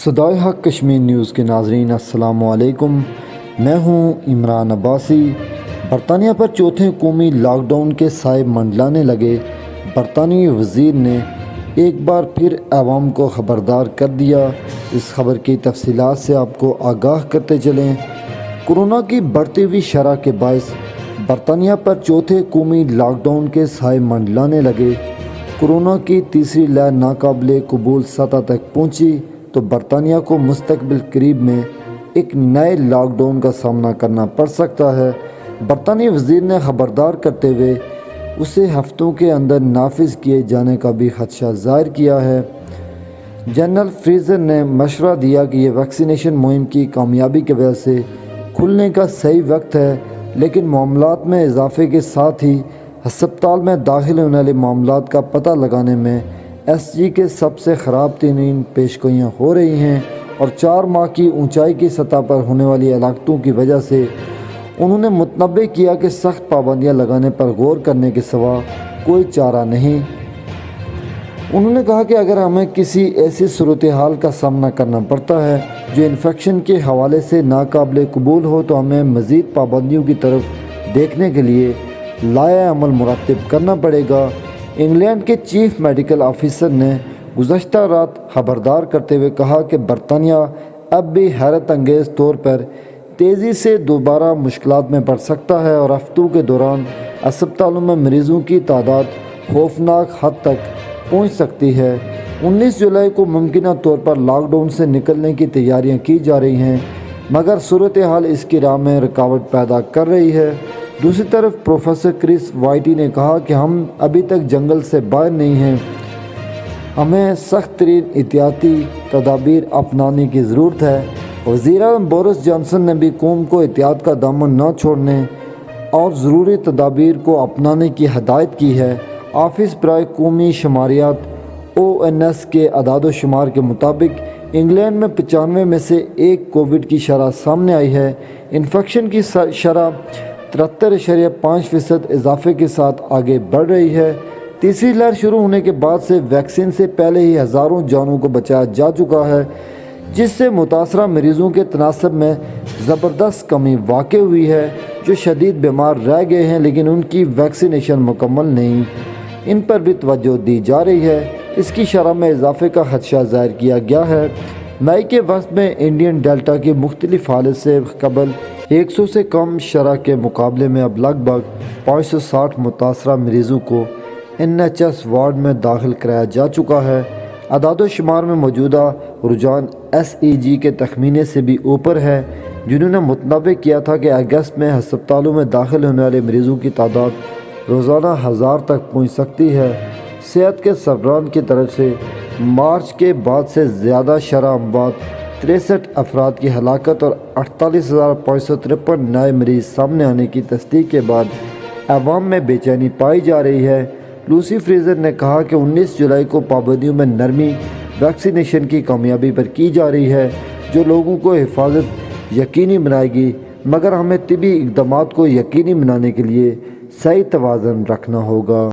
صدائے حق کشمیر نیوز کے ناظرین السلام علیکم، میں ہوں عمران عباسی۔ برطانیہ پر چوتھے قومی لاک ڈاؤن کے سائے منڈلانے لگے۔ برطانوی وزیر نے ایک بار پھر عوام کو خبردار کر دیا۔ اس خبر کی تفصیلات سے آپ کو آگاہ کرتے چلیں۔ کورونا کی بڑھتی ہوئی شرح کے باعث برطانیہ پر چوتھے قومی لاک ڈاؤن کے سائے منڈلانے لگے۔ کورونا کی تیسری لہر ناقابل قبول سطح تک پہنچی تو برطانیہ کو مستقبل قریب میں ایک نئے لاک ڈاؤن کا سامنا کرنا پڑ سکتا ہے۔ برطانوی وزیر نے خبردار کرتے ہوئے اسے ہفتوں کے اندر نافذ کیے جانے کا بھی خدشہ ظاہر کیا ہے۔ جنرل فریزر نے مشورہ دیا کہ یہ ویکسینیشن مہم کی کامیابی کی وجہ سے کھلنے کا صحیح وقت ہے، لیکن معاملات میں اضافے کے ساتھ ہی ہسپتال میں داخل ہونے والے معاملات کا پتہ لگانے میں ایس جی کے سب سے خراب ترین پیشگوئیاں ہو رہی ہیں، اور 4 ماہ کی اونچائی کی سطح پر ہونے والی ہلاکتوں کی وجہ سے انہوں نے متنبہ کیا کہ سخت پابندیاں لگانے پر غور کرنے کے سوا کوئی چارہ نہیں۔ انہوں نے کہا کہ اگر ہمیں کسی ایسی صورتحال کا سامنا کرنا پڑتا ہے جو انفیکشن کے حوالے سے ناقابل قبول ہو تو ہمیں مزید پابندیوں کی طرف دیکھنے کے لیے لائحہ عمل مرتب کرنا پڑے گا۔ انگلینڈ کے چیف میڈیکل آفیسر نے گزشتہ رات خبردار کرتے ہوئے کہا کہ برطانیہ اب بھی حیرت انگیز طور پر تیزی سے دوبارہ مشکلات میں پڑ سکتا ہے، اور ہفتوں کے دوران اسپتالوں میں مریضوں کی تعداد خوفناک حد تک پہنچ سکتی ہے۔ 19 جولائی کو ممکنہ طور پر لاک ڈاؤن سے نکلنے کی تیاریاں کی جا رہی ہیں، مگر صورتحال اس کی راہ میں رکاوٹ پیدا کر رہی ہے۔ دوسری طرف پروفیسر کرس وائٹی نے کہا کہ ہم ابھی تک جنگل سے باہر نہیں ہیں، ہمیں سخت ترین احتیاطی تدابیر اپنانے کی ضرورت ہے۔ وزیر اعظم بورس جانسن نے بھی قوم کو احتیاط کا دامن نہ چھوڑنے اور ضروری تدابیر کو اپنانے کی ہدایت کی ہے۔ آفس برائے قومی شماریات ONS کے اعداد و شمار کے مطابق انگلینڈ میں 95 میں سے 1 کووڈ کی شرح سامنے آئی ہے۔ انفیکشن کی شرح 73.5% اضافے کے ساتھ آگے بڑھ رہی ہے۔ تیسری لہر شروع ہونے کے بعد سے ویکسین سے پہلے ہی ہزاروں جانوں کو بچایا جا چکا ہے، جس سے متاثرہ مریضوں کے تناسب میں زبردست کمی واقع ہوئی ہے۔ جو شدید بیمار رہ گئے ہیں لیکن ان کی ویکسینیشن مکمل نہیں، ان پر بھی توجہ دی جا رہی ہے۔ اس کی شرح میں اضافے کا خدشہ ظاہر کیا گیا ہے۔ مئی کے وسط میں انڈین ڈیلٹا کی مختلف حالت سے قبل 100 سے کم شرح کے مقابلے میں اب لگ بھگ 560 متاثرہ مریضوں کو NHS وارڈ میں داخل کرایا جا چکا ہے۔ اعداد و شمار میں موجودہ رجحان SEG کے تخمینے سے بھی اوپر ہے، جنہوں نے متنبہ کیا تھا کہ اگست میں ہسپتالوں میں داخل ہونے والے مریضوں کی تعداد روزانہ 1000 تک پہنچ سکتی ہے۔ صحت کے سربراہان کی طرف سے مارچ کے بعد سے زیادہ شرح اموات، 63 افراد کی ہلاکت اور 48,553 نئے مریض سامنے آنے کی تصدیق کے بعد عوام میں بے چینی پائی جا رہی ہے۔ لوسی فریزر نے کہا کہ 19 جولائی کو پابندیوں میں نرمی ویکسینیشن کی کامیابی پر کی جا رہی ہے، جو لوگوں کو حفاظت یقینی بنائے گی، مگر ہمیں طبی اقدامات کو یقینی بنانے کے لیے صحیح توازن رکھنا ہوگا۔